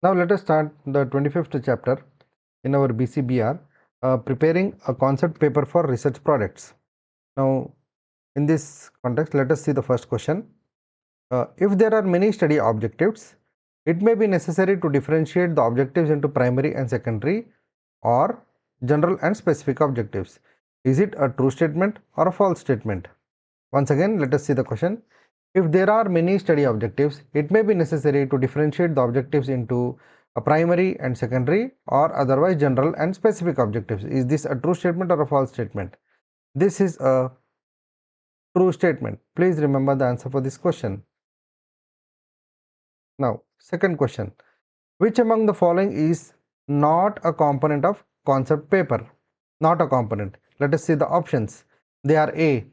Now let us start the 25th chapter in our BCBR, preparing a concept paper for research projects. Now in this context, let us see the first question. If there are many study objectives, it may be necessary to differentiate the objectives into primary and secondary or general and specific objectives. Is it a true statement or a false statement? Once again, let us see the question. If there are many study objectives, it may be necessary to differentiate the objectives into a primary and secondary or otherwise general and specific objectives. Is this a true statement or a false statement? This is a true statement. Please remember the answer for this question. Now, second question. Which among the following is not a component of concept paper? Not a component. Let us see the options. They are A.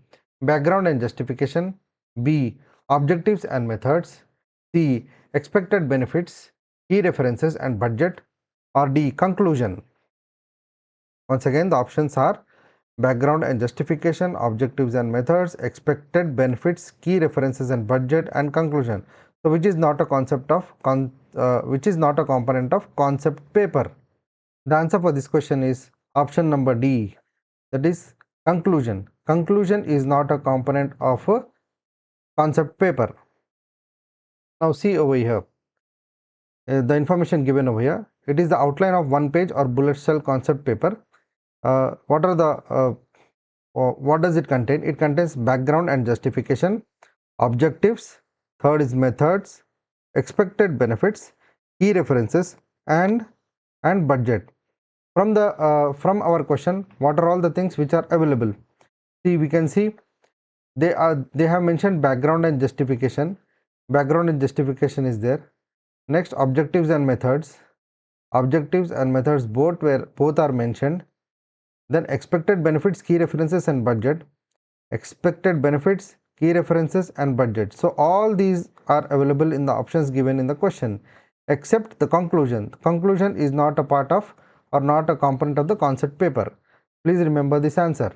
Background and justification. B. Objectives and methods. C. Expected benefits, key references and budget. Or D. Conclusion. Once again, the options are background and justification, objectives and methods, expected benefits, key references and budget, and conclusion. So which is not a concept of which is not a component of concept paper? The answer for this question is option number D, that is conclusion. Conclusion is not a component of a concept paper. Now see over here, the information given over here. It is the outline of one page or bullet style concept paper. What does it contain? It contains background and justification, objectives, third is methods, expected benefits, key references, and budget. From our question, what are all the things which are available? See, we can see they have mentioned background and justification. Background and justification is there. Next, objectives and methods. Objectives and methods both are mentioned. Then expected benefits, key references and budget. Expected benefits, key references and budget. So all these are available in the options given in the question, except the conclusion. The conclusion is not a part of or not a component of the concept paper. Please remember this answer.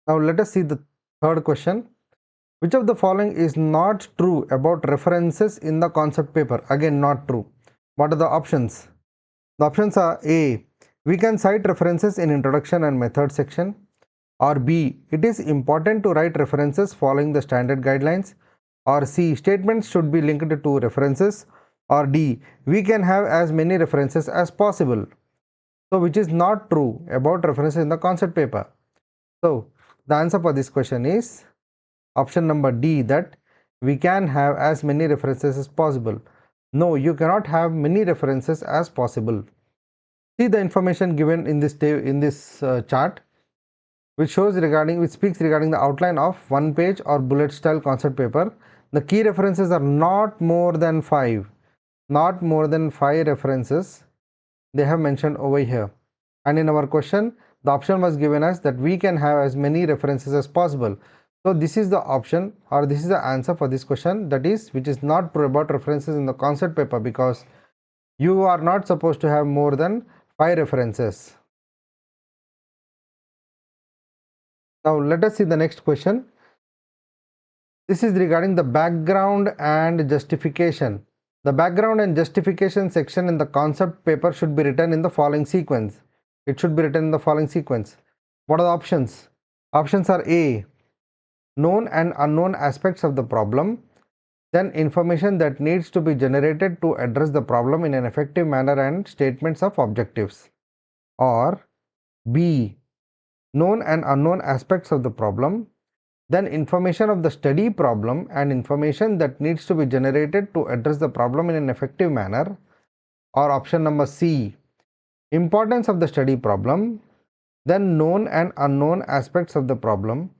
Now let us see the third question. Which of the following is not true about references in the concept paper? Again, not true. What are the options? The options are A. We can cite references in introduction and method section. Or B. It is important to write references following the standard guidelines. Or C. Statements should be linked to references. Or D. We can have as many references as possible. So which is not true about references in the concept paper? So the answer for this question is option number D, that we can have as many references as possible. No, you cannot have many references as possible. See the information given in this chart, which speaks regarding the outline of one page or bullet style concept paper. The key references are not more than 5. Not more than 5 references they have mentioned over here. And in our question, the option was given as that we can have as many references as possible. So this is the option, or this is the answer for this question, that is which is not true about references in the concept paper, because you are not supposed to have more than 5 references. Now let us see the next question. This is regarding the background and justification. The background and justification section in the concept paper should be written in the following sequence. It should be written in the following sequence. What are the options? Options are A. Known and unknown aspects of the problem, then information that needs to be generated to address the problem in an effective manner, and statements of objectives. Or B. Known and unknown aspects of the problem, then information of the study problem and information that needs to be generated to address the problem in an effective manner. Or option number C. Importance of the study problem, then known and unknown aspects of the problem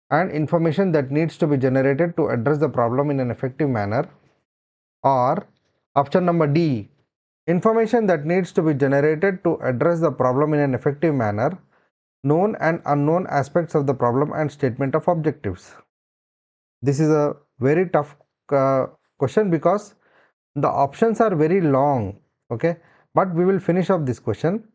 and information that needs to be generated to address the problem in an effective manner. Or option number D. Information that needs to be generated to address the problem in an effective manner, known and unknown aspects of the problem and statement of objectives. This is a very tough question because the options are very long, okay, but we will finish off this question.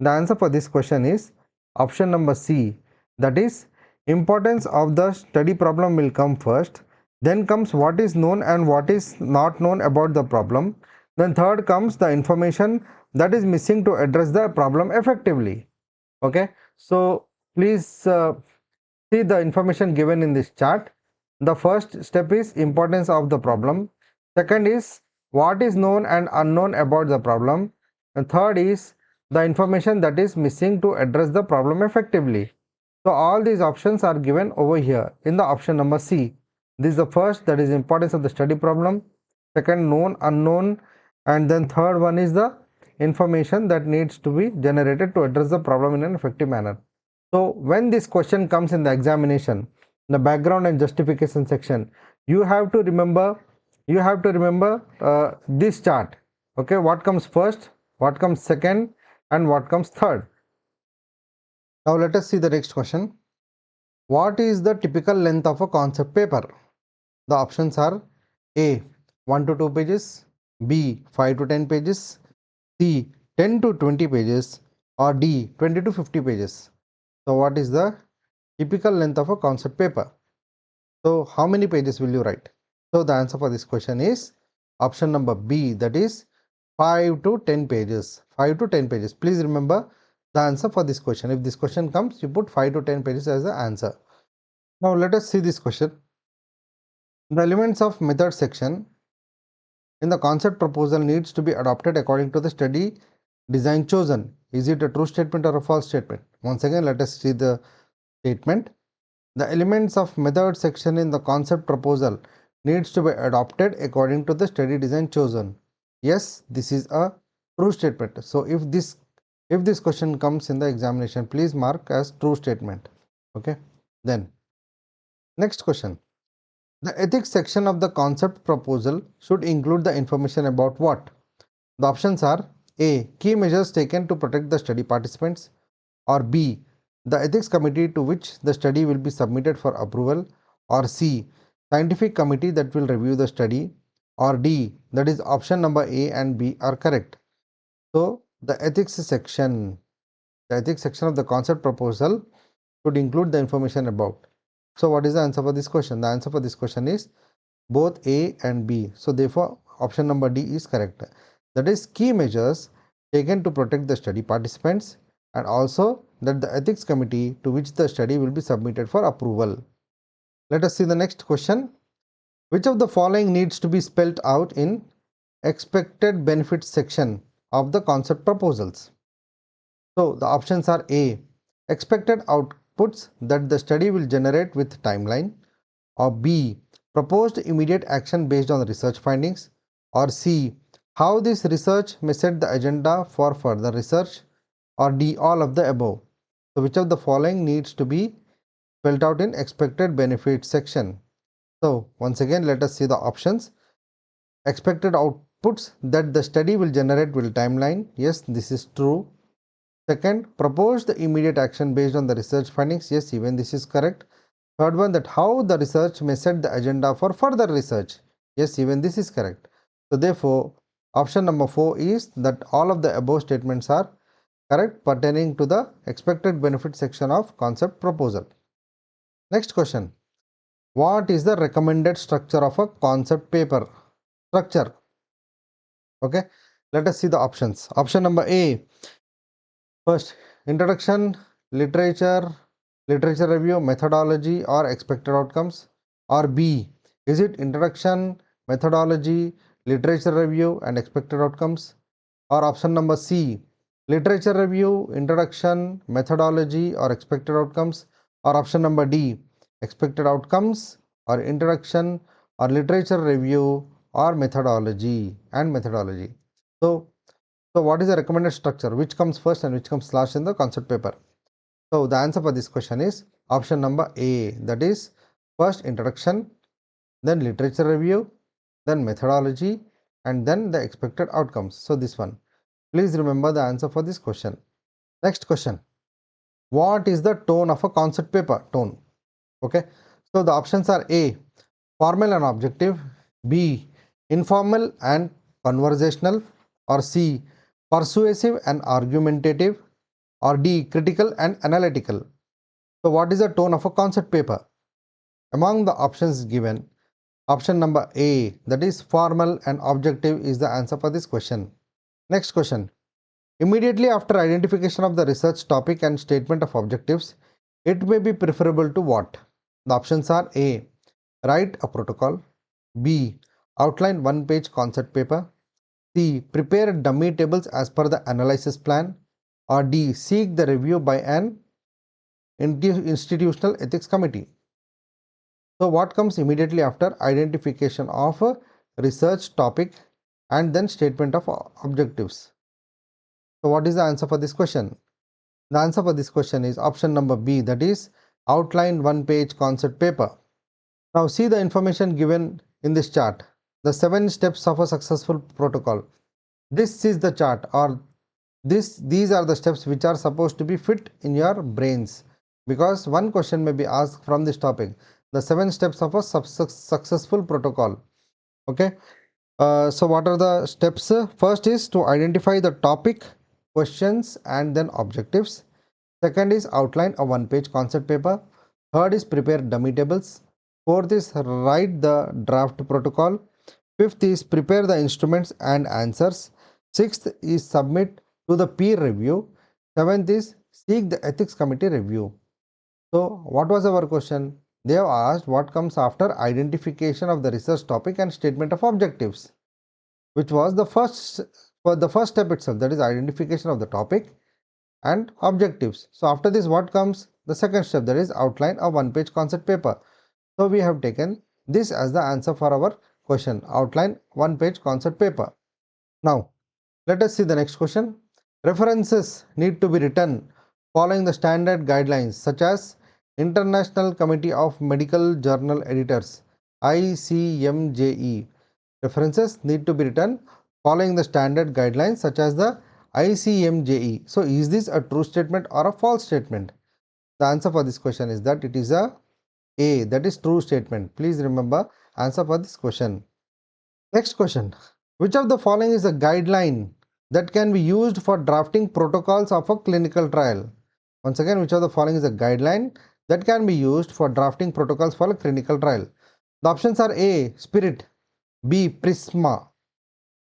The answer for this question is option number C, that is importance of the study problem will come first, Then comes what is known and what is not known about the problem. Then third comes the information that is missing to address the problem effectively. Okay, so please see the information given in this chart. The first step is importance of the problem. Second is what is known and unknown about the problem. And third is the information that is missing to address the problem effectively. So all these options are given over here in the option number C. This is the first, that is importance of the study problem. Second, known, unknown, and then third one is the information that needs to be generated to address the problem in an effective manner. So when this question comes in the examination, the background and justification section, you have to remember this chart. Okay, what comes first, what comes second, and what comes third. Now let us see the next question. What is the typical length of a concept paper? The options are A 1 to 2 pages, B 5 to 10 pages, C 10 to 20 pages, or D 20 to 50 pages. So what is the typical length of a concept paper? So how many pages will you write? So the answer for this question is option number B, that is 5 to 10 pages. 5 to 10 pages. Please remember the answer for this question. If this question comes, you put 5 to 10 pages as the answer. Now let us see this question. The elements of method section in the concept proposal needs to be adopted according to the study design chosen. Is it a true statement or a false statement? Once again, let us see the statement. The elements of method section in the concept proposal needs to be adopted according to the study design chosen. Yes, this is a true statement. So if this question comes in the examination, please mark as true statement. Okay. Then next question. The ethics section of the concept proposal should include the information about what? The options are A. Key measures taken to protect the study participants, or B. The ethics committee to which the study will be submitted for approval, or C. Scientific committee that will review the study, or D. That is option number A and B are correct. So the ethics section of the concept proposal should include the information about. So what is the answer for this question? The answer for this question is both A and B. So therefore option number D is correct. That is key measures taken to protect the study participants, and also that the ethics committee to which the study will be submitted for approval. Let us see the next question. Which of the following needs to be spelled out in expected benefits section of the concept proposals? So the options are A. Expected outputs that the study will generate with timeline, or B. Proposed immediate action based on the research findings, or C. How this research may set the agenda for further research, or D. All of the above. So which of the following needs to be spelled out in expected benefits section? So once again, let us see the options. Expected outputs that the study will generate with timeline. Yes, this is true. Second, propose the immediate action based on the research findings. Yes, even this is correct. Third one, that how the research may set the agenda for further research. Yes, even this is correct. So therefore, option number 4 is that all of the above statements are correct pertaining to the expected benefit section of concept proposal. Next question. What is the recommended structure of a concept paper? Structure. Okay. Let us see the options. Option number A. First, introduction, literature, literature review, methodology, or expected outcomes. Or B, is it introduction, methodology, literature review, and expected outcomes? Or option number C, literature review, introduction, methodology, or expected outcomes? Or option number D, expected outcomes, or introduction, or literature review, or methodology and methodology. So what is the recommended structure? Which comes first and which comes last in the concept paper? So the answer for this question is option number A, that is first introduction, then literature review, then methodology, and then the expected outcomes. So this one. Please remember the answer for this question. Next question. What is the tone of a concept paper? Tone. Okay. So the options are A, formal and objective, B, informal and conversational, or C, persuasive and argumentative, or D, critical and analytical. So what is the tone of a concept paper? Among the options given, Option number A, that is formal and objective, is the answer for this question. Next question. Immediately after identification of the research topic and statement of objectives, it may be preferable to what? The options are A, write a protocol, B, outline one-page concept paper, C, prepare dummy tables as per the analysis plan, or D, seek the review by an institutional ethics committee. So what comes immediately after identification of a research topic and then statement of objectives? So what is the answer for this question? The answer for this question is option number B, that is outline one-page concept paper. Now see the information given in this chart. The 7 steps of a successful protocol. This is the chart, or these are the steps which are supposed to be fit in your brains, because one question may be asked from this topic. The 7 steps of a successful protocol. Okay. So what are the steps? First is to identify the topic, questions and then objectives. Second is outline a one-page concept paper. Third is prepare dummy tables. Fourth is write the draft protocol. Fifth is prepare the instruments and answers. Sixth is submit to the peer review. Seventh is seek the ethics committee review. So what was our question? They have asked what comes after identification of the research topic and statement of objectives, which was the first step itself, that is identification of the topic and objectives. So after this, what comes? The second step, that is outline a one-page concept paper. So we have taken this as the answer for our question, outline one-page concept paper. Now let us see the next question. References need to be written following the standard guidelines such as International Committee of Medical Journal Editors, ICMJE. References need to be written following the standard guidelines such as the ICMJE. So is this a true statement or a false statement? The answer for this question is that it is a, that is true statement. Please remember answer for this question. Next question. Which of the following is a guideline that can be used for drafting protocols of a clinical trial? Once again, which of the following is a guideline that can be used for drafting protocols for a clinical trial? The options are A, Spirit, B, Prisma,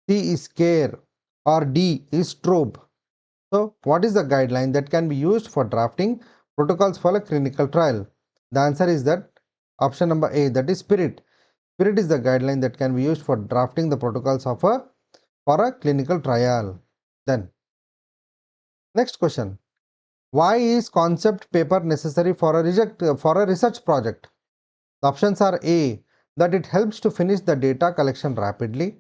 C is CARE, or D is STROBE. So what is the guideline that can be used for drafting protocols for a clinical trial? The answer is that option number A, that is Spirit. Spirit is the guideline that can be used for drafting the protocols of for a clinical trial. Then next question. Why is concept paper necessary for a research project? The options are A, that it helps to finish the data collection rapidly,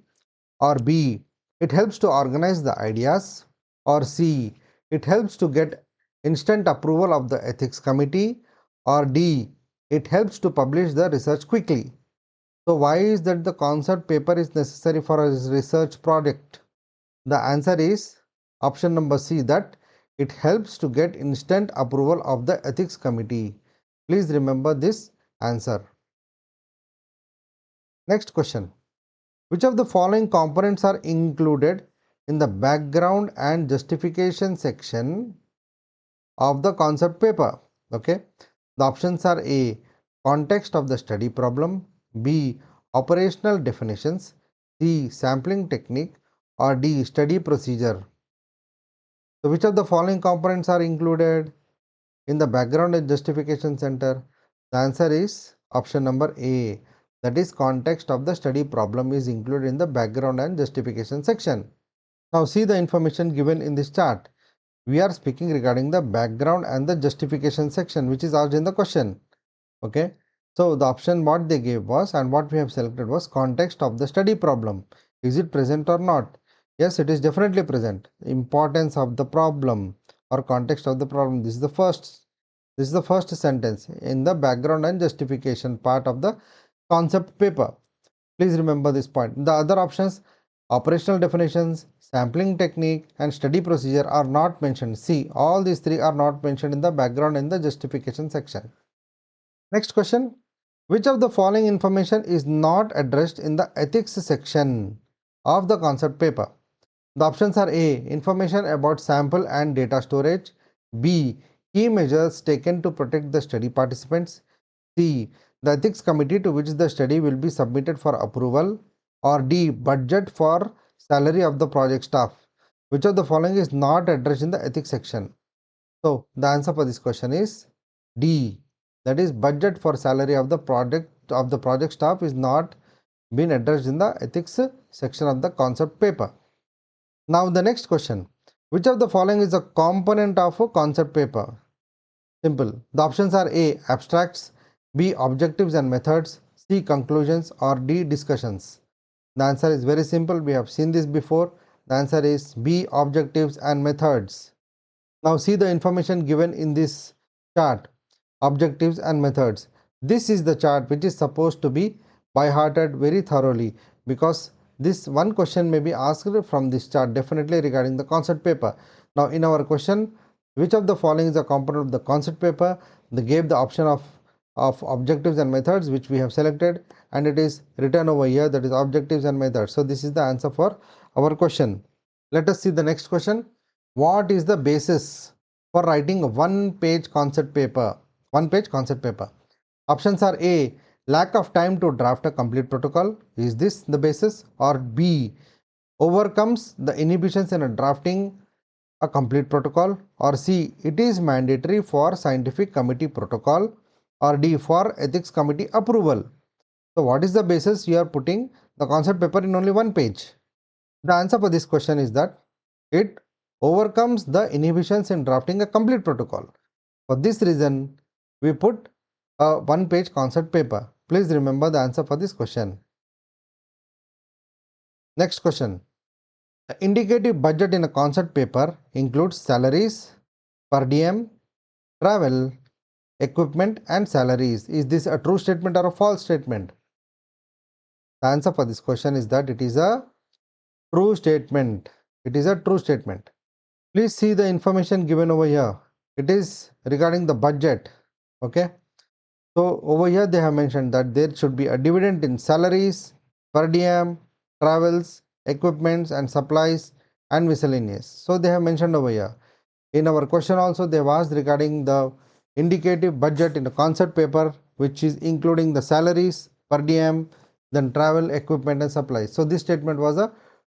or B, it helps to organize the ideas, or C, it helps to get instant approval of the ethics committee, or D, it helps to publish the research quickly. So why is that the concept paper is necessary for a research project? The answer is option number C, that it helps to get instant approval of the ethics committee. Please remember this answer. Next question. Which of the following components are included in the background and justification section of the concept paper? Okay. The options are A, context of the study problem, B, operational definitions, C, sampling technique, or D, study procedure. So which of the following components are included in the background and justification center? The answer is option number A, that is context of the study problem is included in the background and justification section. Now see the information given in this chart. We are speaking regarding the background and the justification section, which is asked in the question. Okay. So the option what they gave was, and what we have selected was, context of the study problem. Is it present or not? Yes, it is definitely present. Importance of the problem or context of the problem. This is the first sentence in the background and justification part of the concept paper. Please remember this point. The other options, operational definitions, sampling technique and study procedure, are not mentioned. See, all these three are not mentioned in the background and the justification section. Next question. Which of the following information is not addressed in the ethics section of the concept paper? The options are A, information about sample and data storage, B, key measures taken to protect the study participants, C, the ethics committee to which the study will be submitted for approval, or D, budget for salary of the project staff. Which of the following is not addressed in the ethics section? So the answer for this question is D, that is budget for salary of the project staff is not been addressed in the ethics section of the concept paper. Now the next question, which of the following is a component of a concept paper? Simple. The options are A, abstracts, B, objectives and methods, C, conclusions, or D, discussions. The answer is very simple. We have seen this before. The answer is B, objectives and methods. Now see the information given in this chart, objectives and methods. This is the chart which is supposed to be by hearted very thoroughly, because this one question may be asked from this chart definitely regarding the concept paper. Now in our question, which of the following is a component of the concept paper? They gave the option of objectives and methods, which we have selected, and it is written over here, that is objectives and methods. So this is the answer for our question. Let us see the next question. What is the basis for writing a one-page concept paper? One-page concept paper. Options are A, lack of time to draft a complete protocol. Is this the basis? Or B, overcomes the inhibitions in a drafting a complete protocol. Or C, it is mandatory for scientific committee protocol. Or D, for ethics committee approval. So what is the basis you are putting the concept paper in only one page? The answer for this question is that it overcomes the inhibitions in drafting a complete protocol. For this reason, we put a one-page concept paper. Please remember the answer for this question. Next question. The indicative budget in a concept paper includes salaries, per diem, travel, equipment and salaries. Is this a true statement or a false statement? The answer for this question is that it is a true statement. It is a true statement. Please see the information given over here. It is regarding the budget. Okay. So over here they have mentioned that there should be a dividend in salaries, per diem, travels, equipments and supplies and miscellaneous. So they have mentioned over here. In our question also they have asked regarding the indicative budget in the concept paper, which is including the salaries, per diem, then travel, equipment and supplies. So this statement was a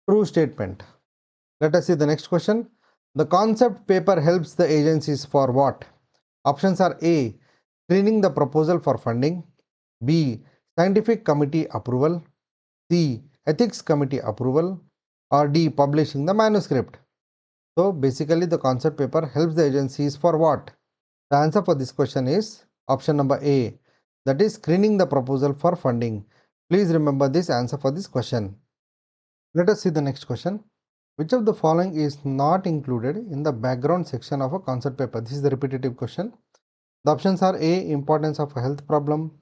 true statement. Let us see the next question. The concept paper helps the agencies for what? Options are A, screening the proposal for funding, B, scientific committee approval, C, ethics committee approval, or D, publishing the manuscript. So basically the concept paper helps the agencies for what? The answer for this question is option number A, that is screening the proposal for funding. Please remember this answer for this question. Let us see the next question. Which of the following is not included in the background section of a concept paper? This is the repetitive question. The options are A, importance of a health problem,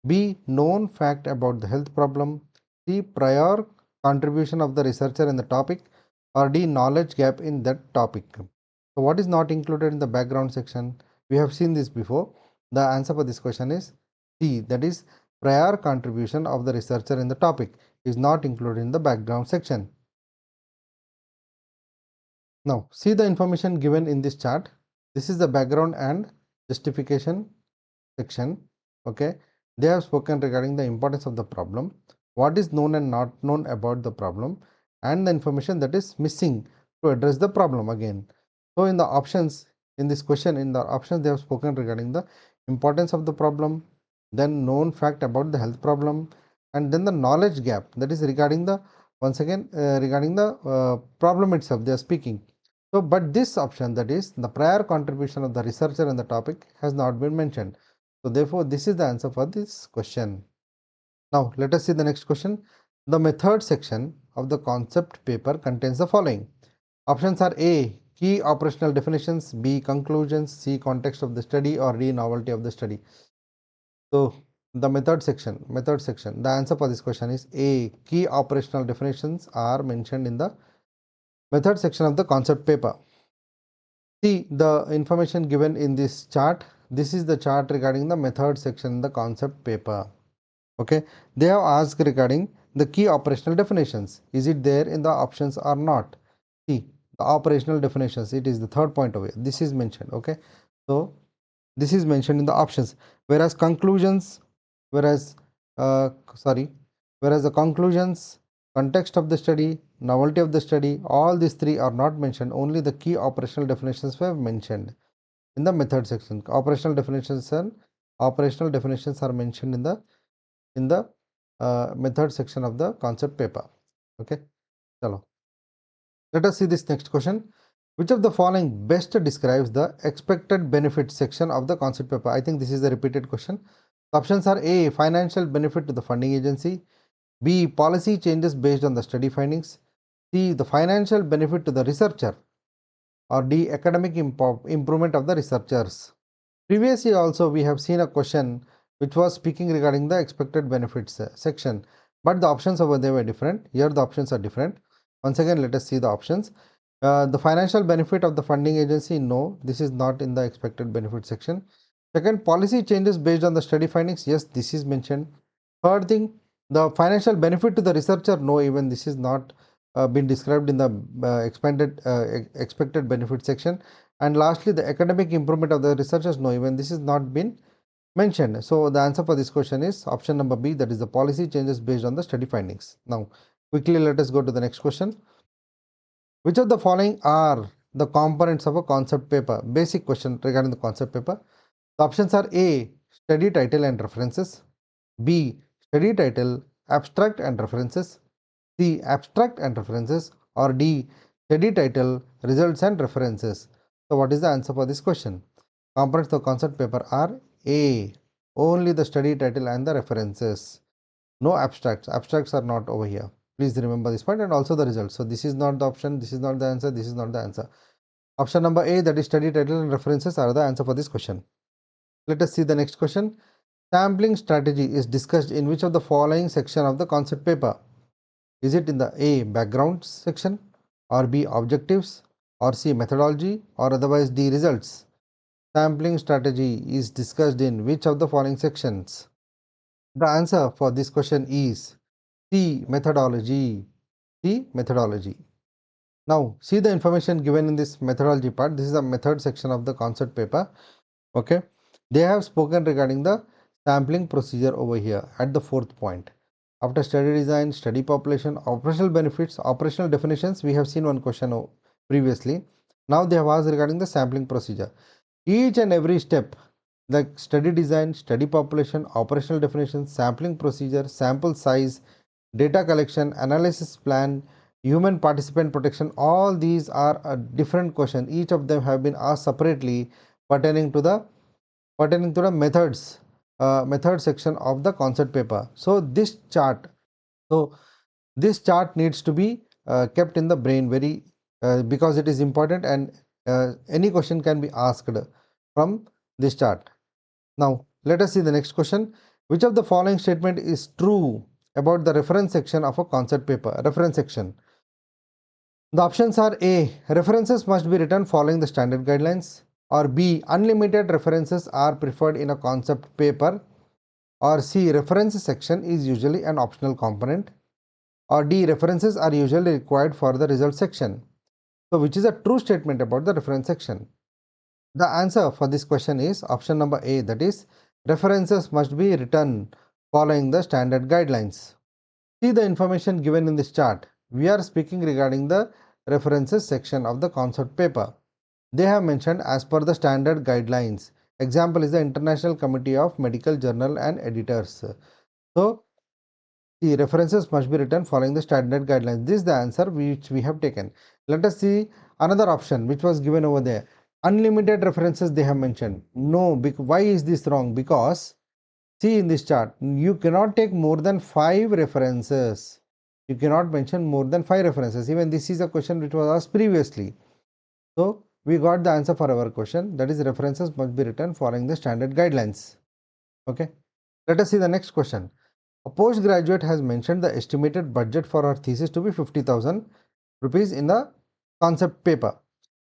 B, known fact about the health problem, C, prior contribution of the researcher in the topic, or D, knowledge gap in that topic. So what is not included in the background section? We have seen this before. The answer for this question is C, that is prior contribution of the researcher in the topic is not included in the background section. Now see the information given in this chart. This is the background and justification section. Okay, they have spoken regarding the importance of the problem, what is known and not known about the problem, and the information that is missing to address the problem again. So in the options, in this question, in the options they have spoken regarding the importance of the problem, then known fact about the health problem, and then the knowledge gap, that is regarding the once again regarding the problem itself they are speaking. So but this option, that is the prior contribution of the researcher in the topic, has not been mentioned. So therefore this is the answer for this question. Now let us see the next question. The method section of the concept paper contains the following. Options are A, key operational definitions, B, conclusions, C, context of the study, or D, novelty of the study. So the method section, the answer for this question is A, key operational definitions are mentioned in the method section of the concept paper. See the information given in this chart. This is the chart regarding the method section in the concept paper. Okay, they have asked regarding the key operational definitions. Is it there in the options or not? See the operational definitions, it is the third point over here. This is mentioned. Okay, so this is mentioned in the options, whereas conclusions whereas whereas the conclusions, context of the study, novelty of the study, all these three are not mentioned. Only the key operational definitions were mentioned in the method section. Operational definitions are mentioned in the method section of the concept paper. Okay, chalo. Let us see this next question. Which of the following best describes the expected benefit section of the concept paper? I think this is a repeated question. The options are A. Financial benefit to the funding agency, B. Policy changes based on the study findings, C. The financial benefit to the researcher, or D. Academic improvement of the researchers. Previously also we have seen a question which was speaking regarding the expected benefits section, but the options over there were different. Here the options are different. Once again, let us see the options. The financial benefit of the funding agency, no, this is not in the expected benefit section. Second, policy changes based on the study findings, yes, this is mentioned. Third thing, the financial benefit to the researcher, no, even this is not been described in the expected benefit section. And lastly, the academic improvement of the researchers, no, even this is not been mentioned. So the answer for this question is option number B, that is the policy changes based on the study findings. Now quickly let us go to the next question. Which of the following are the components of a concept paper? Basic question regarding the concept paper. The options are A. Study title and references, B. Study title, abstract and references, C. Abstract and references, or D. Study title, results and references. So what is the answer for this question? Components of the concept paper are A. Only the study title and the references. No abstracts. Abstracts are not over here. Please remember this point, and also the results. So this is not the option, this is not the answer, this is not the answer. Option number A, that is study title and references, are the answer for this question. Let us see the next question. Sampling strategy is discussed in which of the following section of the concept paper? Is it in the A. background section, or B. objectives, or C. methodology, or otherwise D. results? Sampling strategy is discussed in which of the following sections? The answer for this question is C. methodology. C. methodology. Now see the information given in this methodology part. This is the method section of the concept paper. Okay, they have spoken regarding the sampling procedure over here at the fourth point. After study design, study population, operational benefits, operational definitions, we have seen one question previously. Now they have asked regarding the sampling procedure. Each and every step, like study design, study population, operational definitions, sampling procedure, sample size, data collection, analysis plan, human participant protection, all these are a different question. Each of them have been asked separately pertaining to the methods method section of the concept paper. So this chart needs to be kept in the brain very because it is important, and any question can be asked from this chart. Now let us see the next question. Which of the following statement is true about the reference section of a concept paper? Reference section. The options are A. References must be written following the standard guidelines, or B. Unlimited references are preferred in a concept paper, or C. Reference section is usually an optional component, or D. References are usually required for the result section. So which is a true statement about the reference section? The answer for this question is option number A, that is references must be written following the standard guidelines. See the information given in this chart. We are speaking regarding the references section of the concept paper. They have mentioned as per the standard guidelines. Example is the International Committee of Medical Journal and Editors. So the references must be written following the standard guidelines. This is the answer which we have taken. Let us see another option which was given over there. Unlimited references they have mentioned. No, why is this wrong? Because see in this chart, you cannot take more than 5 references. You cannot mention more than 5 references. Even this is a question which was asked previously. So we got the answer for our question, that is references must be written following the standard guidelines. Okay, let us see the next question. A postgraduate has mentioned the estimated budget for her thesis to be 50,000 rupees in the concept paper.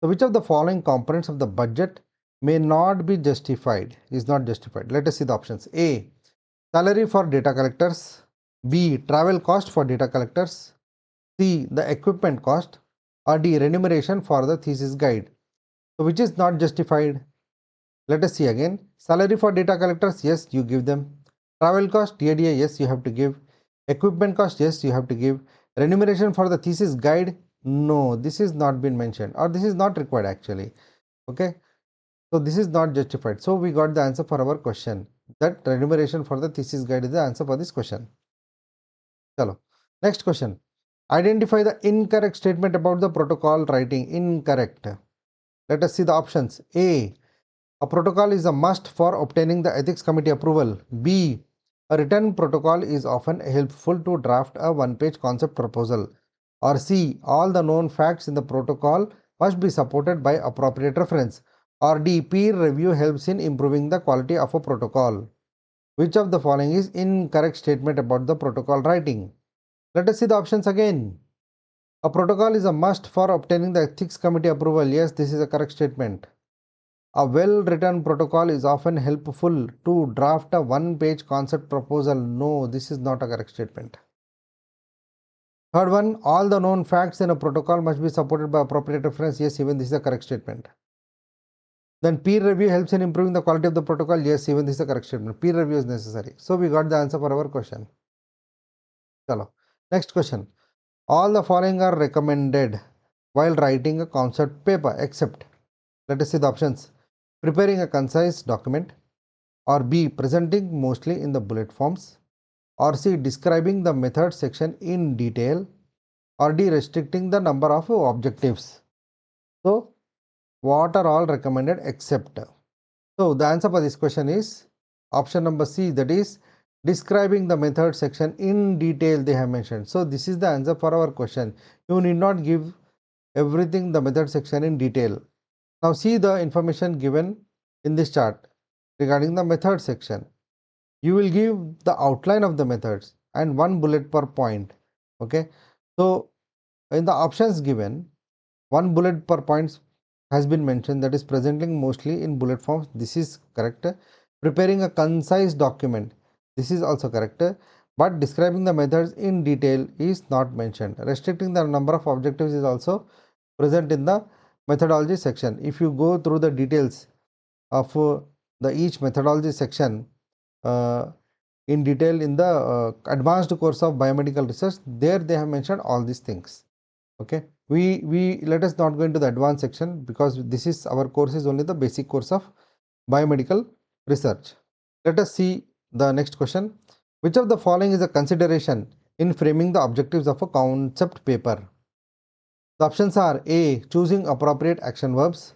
So which of the following components of the budget may not be justified, is not justified? Let us see the options. A. Salary for data collectors, B. Travel cost for data collectors, C. The equipment cost, or D. Remuneration for the thesis guide. So which is not justified? Let us see again. Salary for data collectors, yes, you give them. Travel cost, TADA, yes, you have to give. Equipment cost, yes, you have to give. Remuneration for the thesis guide, no, this is not been mentioned, or this is not required actually. Okay, so this is not justified. So we got the answer for our question, that remuneration for the thesis guide is the answer for this question. Chalo. Next question. Identify the incorrect statement about the protocol writing. Incorrect. Let us see the options. A protocol is a must for obtaining the ethics committee approval. B. A written protocol is often helpful to draft a one-page concept proposal. Or C. All the known facts in the protocol must be supported by appropriate reference. Or D. Peer review helps in improving the quality of a protocol. Which of the following is incorrect statement about the protocol writing? Let us see the options again. A protocol is a must for obtaining the ethics committee approval. Yes, this is a correct statement. A well-written protocol is often helpful to draft a one-page concept proposal. No, this is not a correct statement. Third one, all the known facts in a protocol must be supported by appropriate reference. Yes, even this is a correct statement. Then peer review helps in improving the quality of the protocol. Yes, even this is a correct statement. Peer review is necessary. So we got the answer for our question. Chalo. Next question. All the following are recommended while writing a concept paper except, let us see the options. Preparing a concise document, or B. Presenting mostly in the bullet forms, or C. Describing the method section in detail, or D. Restricting the number of objectives. So, what are all recommended except? So, the answer for this question is option number C, that is describing the method section in detail they have mentioned. So, this is the answer for our question. You need not give everything the method section in detail. Now, see the information given in this chart regarding the method section. You will give the outline of the methods and one bullet per point. Okay, so in the options given, one bullet per point has been mentioned, that is presenting mostly in bullet forms. This is correct. Preparing a concise document, this is also correct, but describing the methods in detail is not mentioned. Restricting the number of objectives is also present in the methodology section. If you go through the details of the each methodology section uh, in detail in the advanced course of biomedical research, there they have mentioned all these things. Okay, we let us not go into the advanced section because this is our course is only the basic course of biomedical research. Let us see the next question. Which of the following is a consideration in framing the objectives of a concept paper? The options are A. Choosing appropriate action verbs,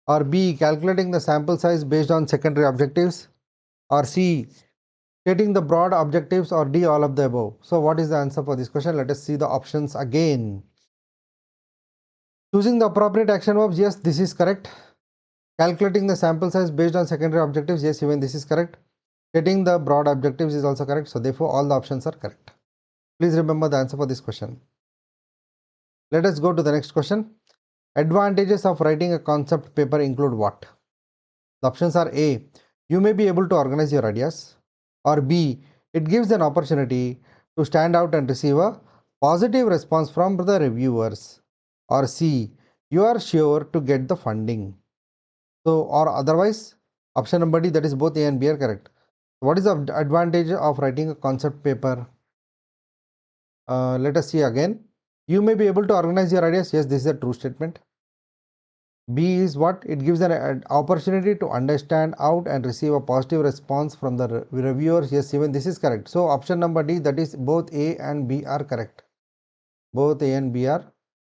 or B. Calculating the sample size based on secondary objectives, or C. Stating the broad objectives, or D. All of the above. So what is the answer for this question? Let us see the options again. Choosing the appropriate action verbs, yes, this is correct. Calculating the sample size based on secondary objectives, yes, even this is correct. Stating the broad objectives is also correct. So therefore all the options are correct. Please remember the answer for this question. Let us go to the next question. Advantages of writing a concept paper include what? The options are A. You may be able to organize your ideas, or B. It gives an opportunity to stand out and receive a positive response from the reviewers, or C. You are sure to get the funding. So, or otherwise, option number D, that is both A and B are correct. What is the advantage of writing a concept paper? Let us see again. You may be able to organize your ideas. Yes, this is a true statement. B is what? It gives an opportunity to understand out and receive a positive response from the reviewers. Yes, even this is correct. So option number D, that is both A and B are correct. Both A and B are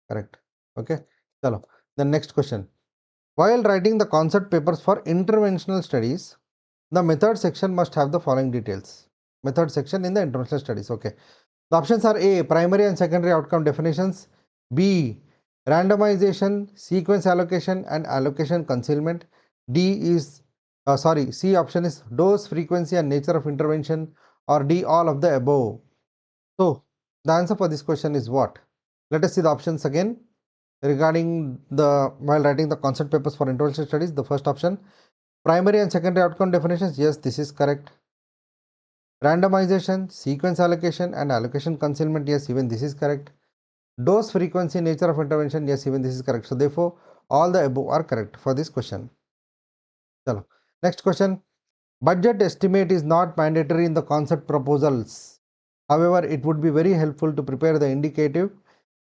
correct. Okay. Chalo. The next question. While writing the concept papers for interventional studies, the method section must have the following details. Method section in the interventional studies. Okay. The options are A. Primary and secondary outcome definitions. B. Randomization, sequence allocation and allocation concealment. D is C option is dose, frequency and nature of intervention, or D all of the above. So the answer for this question is what? Let us see the options again. Regarding the while writing the concept papers for interventional studies, the first option, primary and secondary outcome definitions, yes, this is correct. Randomization, sequence allocation and allocation concealment, yes, even this is correct. Dose, frequency, nature of intervention, yes, even this is correct. So therefore all the above are correct for this question. Chalo. Next question. Budget estimate is not mandatory in the concept proposals. However, it would be very helpful to prepare the indicative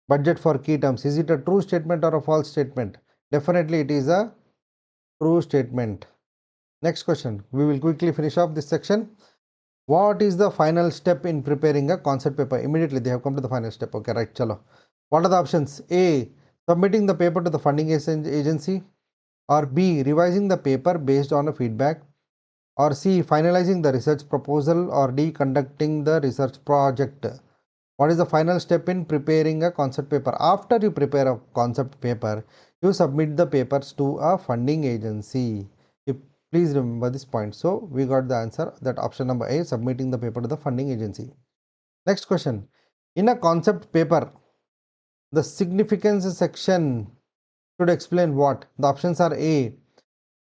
budget for key terms. Is it a true statement or a false statement? Definitely it is a true statement. Next question. We will quickly finish off this section. What is the final step in preparing a concept paper? Immediately they have come to the final step. Okay, right, chalo. What are the options? A. Submitting the paper to the funding agency, or B. Revising the paper based on a feedback, or C. Finalizing the research proposal, or D. Conducting the research project. What is the final step in preparing a concept paper? After you prepare a concept paper, you submit the papers to a funding agency. Please remember this point. So we got the answer, that option number A, submitting the paper to the funding agency. Next question. In a concept paper, the significance section should explain what? The options are A.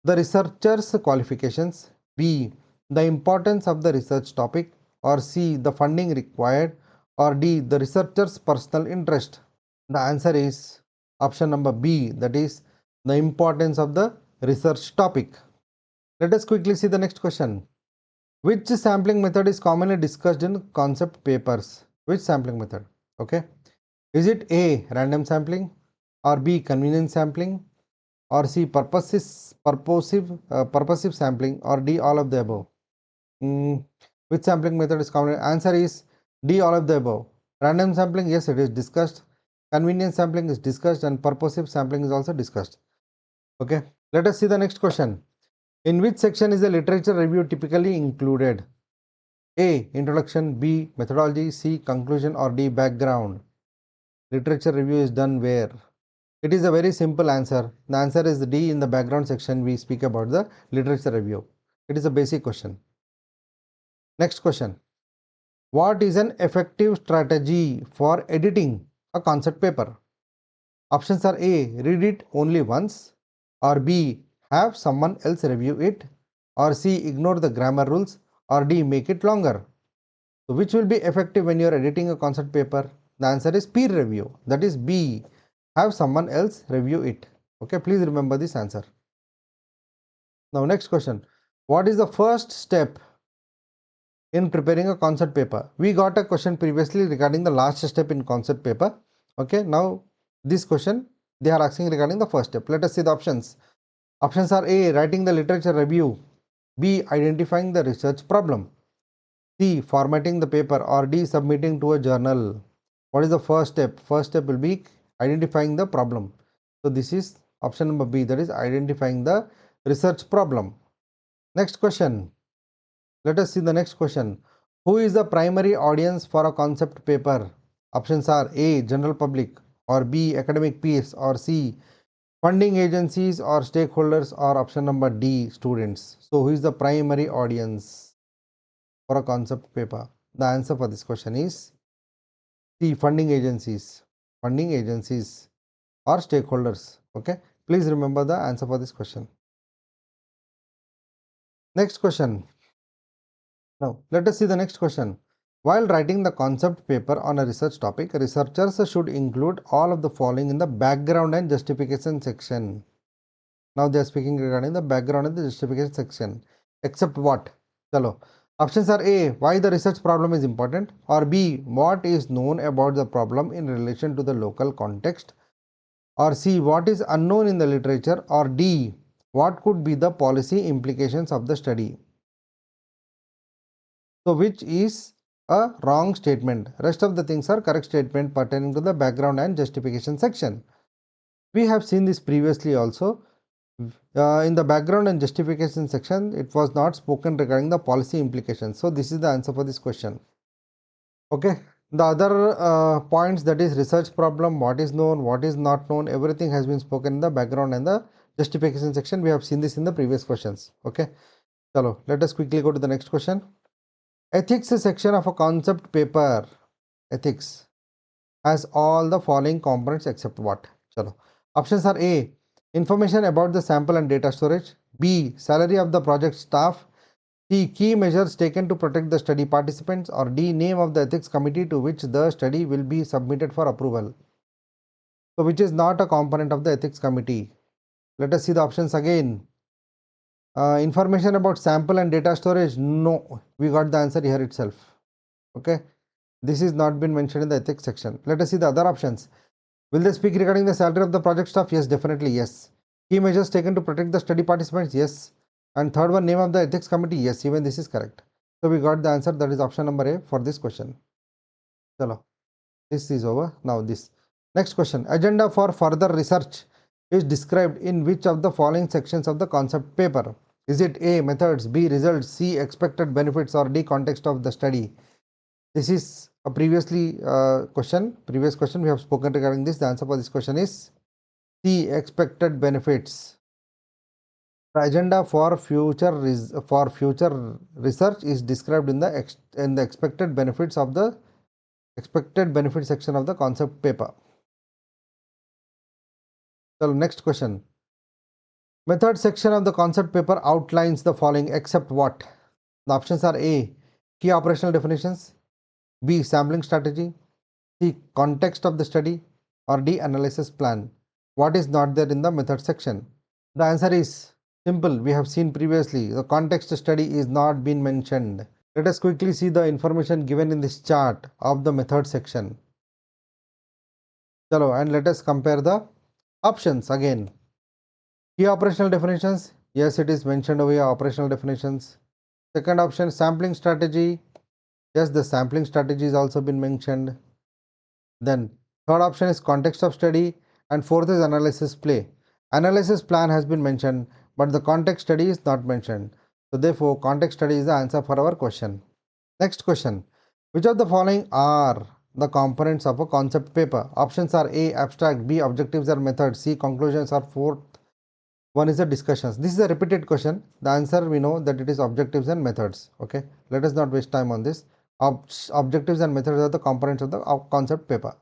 The researcher's qualifications, B. The importance of the research topic, or C. The funding required, or D. The researcher's personal interest. The answer is option number B, that is the importance of the research topic. Let us quickly see the next question. Which sampling method is commonly discussed in concept papers? Which sampling method? Okay. Is it A. Random sampling, or B. Convenience sampling, or C. Purposive sampling, or D. All of the above? Which sampling method is common? Answer is D. All of the above. Random sampling, yes, it is discussed. Convenience sampling is discussed, and purposive sampling is also discussed. Okay. Let us see the next question. In which section is the literature review typically included? A. Introduction, B. Methodology, C. Conclusion, or D. Background. Literature review is done where? It is a very simple answer. The answer is D. In the background section we speak about the literature review. It is a basic question. Next question. What is an effective strategy for editing a concept paper? Options are A. Read it only once, or B. Have someone else review it, or C. Ignore the grammar rules, or D. Make it longer. So which will be effective when you are editing a concept paper? The answer is peer review, that is B. Have someone else review it. Okay, please remember this answer. Now next question. What is the first step in preparing a concept paper? We got a question previously regarding the last step in concept paper. Okay, now this question they are asking regarding the first step. Let us see the options. Options are A. Writing the literature review, B. Identifying the research problem, C. Formatting the paper, or D. Submitting to a journal. What is the first step? First step will be identifying the problem. So this is option number B, that is identifying the research problem. Next question. Let us see the next question. Who is the primary audience for a concept paper? Options are A. General public, or B. Academic peers, or C. Funding agencies or stakeholders, or option number D. Students. So who is the primary audience for a concept paper? The answer for this question is C. Funding agencies or stakeholders. Okay, please remember the answer for this question. Next question. Now let us see the next question. While writing the concept paper on a research topic, researchers should include all of the following in the background and justification section. Now they are speaking regarding the background and the justification section. Except what? Chalo. Options are A. Why the research problem is important, or B. What is known about the problem in relation to the local context, or C. What is unknown in the literature, or D. What could be the policy implications of the study. So which is a wrong statement? Rest of the things are correct statement pertaining to the background and justification section. We have seen this previously also. In the background and justification section, it was not spoken regarding the policy implications. So this is the answer for this question. Okay. The other points, that is research problem, what is known, what is not known, everything has been spoken in the background and the justification section. We have seen this in the previous questions. Okay. Chalo, let us quickly go to the next question. Ethics section of a concept paper. Ethics has all the following components except what? Chalo. Options are A. Information about the sample and data storage, B. Salary of the project staff, C. Key measures taken to protect the study participants, or D. Name of the ethics committee to which the study will be submitted for approval. So which is not a component of the ethics committee? Let us see the options again. Information about sample and data storage, no, we got the answer here itself. Okay, this is not been mentioned in the ethics section. Let us see the other options. Will they speak regarding the salary of the project staff? Yes, definitely yes. Key measures taken to protect the study participants? Yes. And third one, name of the ethics committee? Yes, even this is correct. So we got the answer, that is option number A for this question. Chalo, this is over. Now this. Next question. Agenda for further research is described in which of the following sections of the concept paper? Is it A, methods, B, results, C, expected benefits, or D, context of the study? This is a previous question we have spoken regarding this. The answer for this question is C, expected benefits. The agenda for future research is described in the expected benefits section of the concept paper. So next question. Method section of the concept paper outlines the following except what? The options are A, key operational definitions, B, sampling strategy, C, context of the study, or D, analysis plan. What is not there in the method section? The answer is simple. We have seen previously, the context study is not been mentioned. Let us quickly see the information given in this chart of the method section. Chalo, and let us compare the options again. Key operational definitions, yes, it is mentioned over here, operational definitions. Second option, sampling strategy, yes, the sampling strategy is also been mentioned. Then third option is context of study, and fourth is analysis play. Analysis plan has been mentioned, but the context study is not mentioned. So therefore, context study is the answer for our question. Next question. Which of the following are the components of a concept paper? Options are A, abstract, B, objectives or methods, C, conclusions, or fourth one is the discussions. This is a repeated question. The answer we know that it is objectives and methods. Okay, let us not waste time on this. Objectives and methods are the components of the concept paper.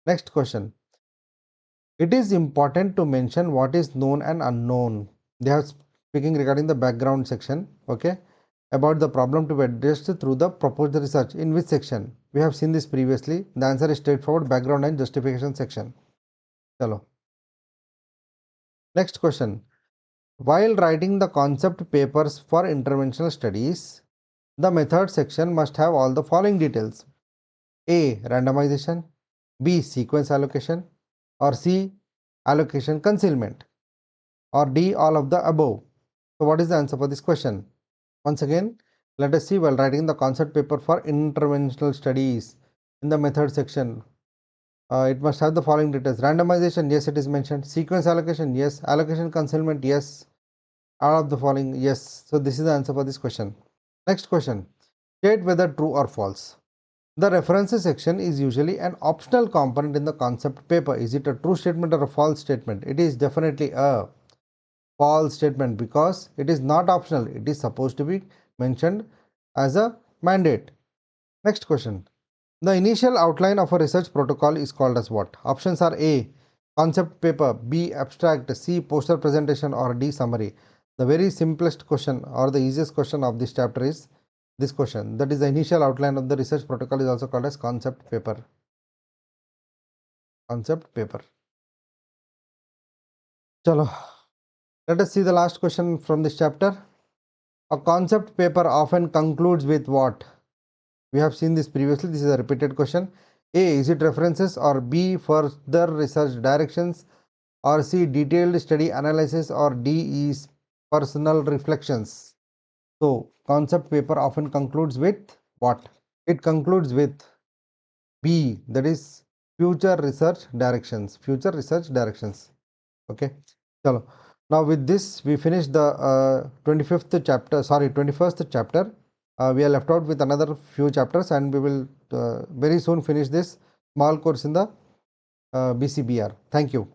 Next question. It is important to mention what is known and unknown. They are speaking regarding the background section. Okay, about the problem to be addressed through the proposed research. In which section? We have seen this previously. The answer is straightforward, background and justification section. Chalo. Next question. While writing the concept papers for interventional studies, the method section must have all the following details. A, randomization, B, sequence allocation, or C, allocation concealment, or D, all of the above. So what is the answer for this question? Once again, let us see. While writing the concept paper for interventional studies, in the method section, it must have the following details. Randomization, yes, it is mentioned. Sequence allocation, yes. Allocation concealment, yes. All of the following, yes. So this is the answer for this question. Next question. State whether true or false. The references section is usually an optional component in the concept paper. Is it a true statement or a false statement? It is definitely a false statement because it is not optional. It is supposed to be mentioned as a mandate. Next question. The initial outline of a research protocol is called as what? Options are A, concept paper, B, abstract, C, poster presentation, or D, summary. The very simplest question or the easiest question of this chapter is this question. That is, the initial outline of the research protocol is also called as concept paper. Concept paper. Chalo. Let us see the last question from this chapter. A concept paper often concludes with what? We have seen this previously. This is a repeated question. A, is it references, or B, further research directions, or C, detailed study analysis, or D is personal reflections. So concept paper often concludes with what? It concludes with B, that is future research directions. Future research directions. Okay. Chalo. Now with this we finish the 25th chapter, sorry 21st chapter. We are left out with another few chapters, and we will very soon finish this small course in the BCBR. Thank you.